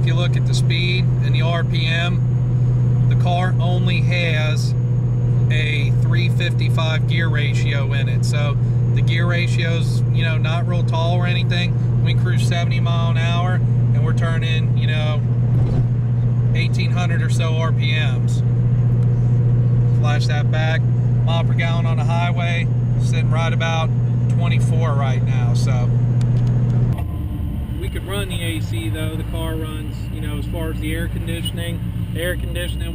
if you look at the speed and the RPM, the car only has a 355 gear ratio in it. So the gear ratio's, you know, not real tall or anything. We cruise 70 mile an hour and we're turning, you know, 1800 or so RPMs. Flash that back. Mile per gallon on the highway, sitting right about 24 right now. So we could run the AC though. The car runs, you know, as far as the air conditioning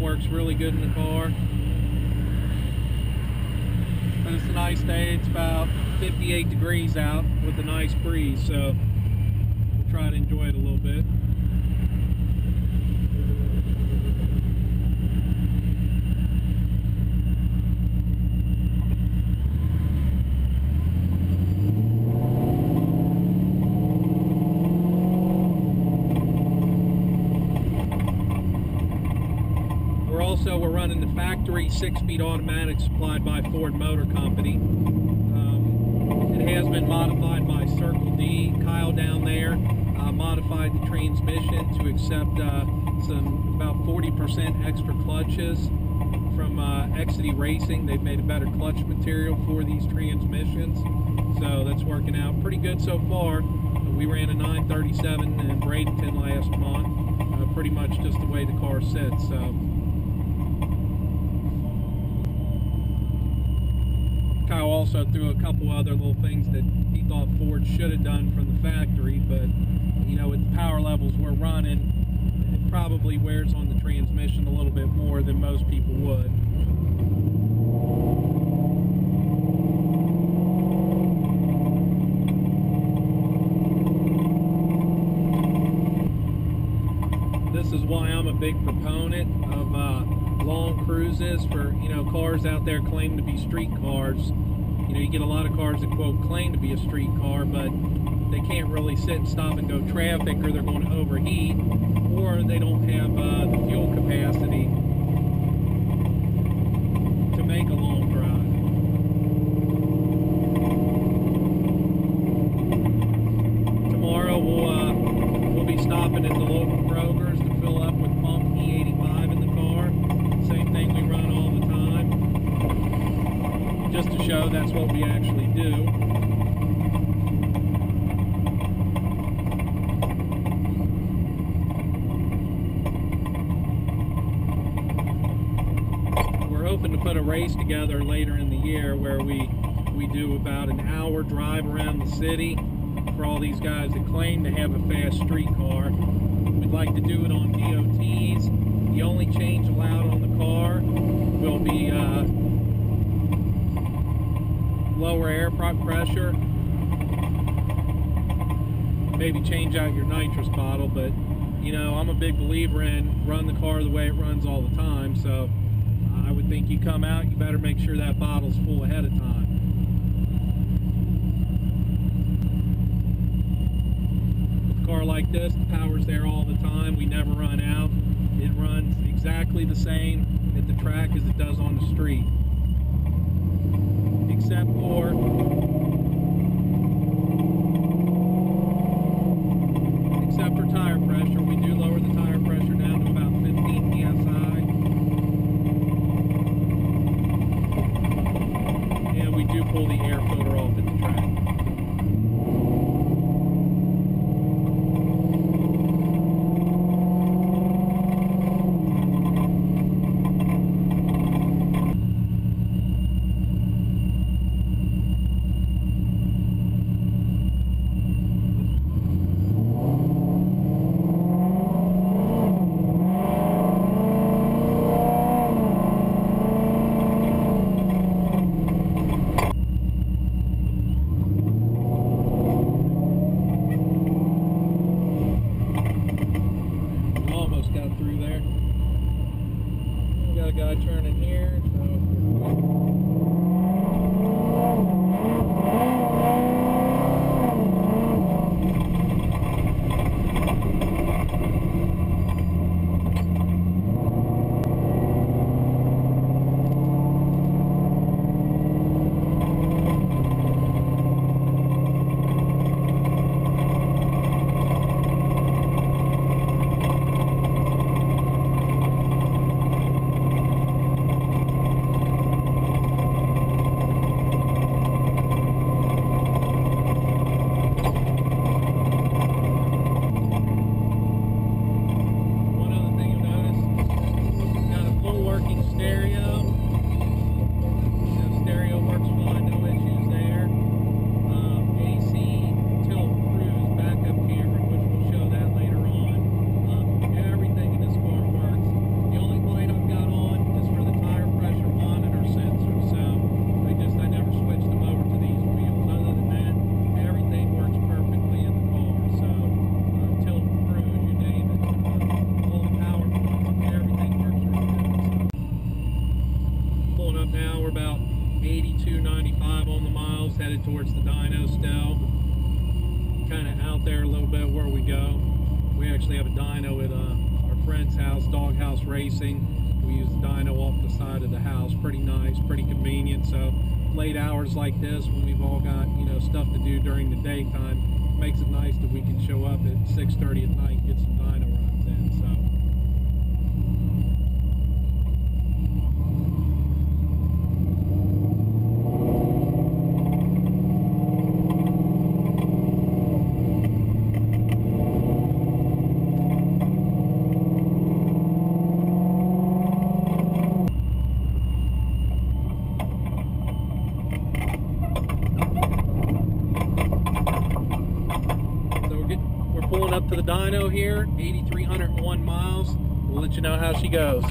works really good in the car. But it's a nice day. It's about 58 degrees out with a nice breeze, so we'll try to enjoy it a little bit. We're running the factory 6-speed automatic supplied by Ford Motor Company. It has been modified by Circle D. Kyle down there modified the transmission to accept some about 40% extra clutches from JPC Racing. They've made a better clutch material for these transmissions, so that's working out pretty good so far. We ran a 937 in Bradenton last month, pretty much just the way the car sits. So Kyle also threw a couple other little things that he thought Ford should have done from the factory, but you know, with the power levels we're running, it probably wears on the transmission a little bit more than most people would. This is why I'm a big proponent of long cruises for, you know, cars out there claim to be street cars. You know, you get a lot of cars that quote claim to be a street car, but they can't really sit and stop and go traffic, or they're going to overheat, or they don't have the fuel capacity to make a long drive. Tomorrow we'll be stopping at the local Kroger's to fill up with pump E85 in the car. Same thing we run all the time, just to show that's what we actually do. We're hoping to put a race together later in the year where we do about an hour drive around the city for all these guys that claim to have a fast street car. We'd like to do it on DOTs. The only change allowed on the car will be lower air pressure. Maybe change out your nitrous bottle, but you know, I'm a big believer in run the car the way it runs all the time, so I would think you come out, you better make sure that bottle's full ahead of time. With a car like this, the power's there all the time. We never run out. It runs exactly the same at the track as it does on the street, except for tire pressure. We do lower the tire pressure down to about 15 psi, and we do pull the air filter off at the track. Guy turning here, There's the dyno still. Kind of out there a little bit where we go. We actually have a dyno at our friend's house, Doghouse Racing. We use the dyno off the side of the house. Pretty nice, pretty convenient. So late hours like this, when we've all got, you know, stuff to do during the daytime, makes it nice that we can show up at 6:30 at night and get some dyno runs in. So. Pulling up to the dyno here, 8,301 miles. We'll let you know how she goes.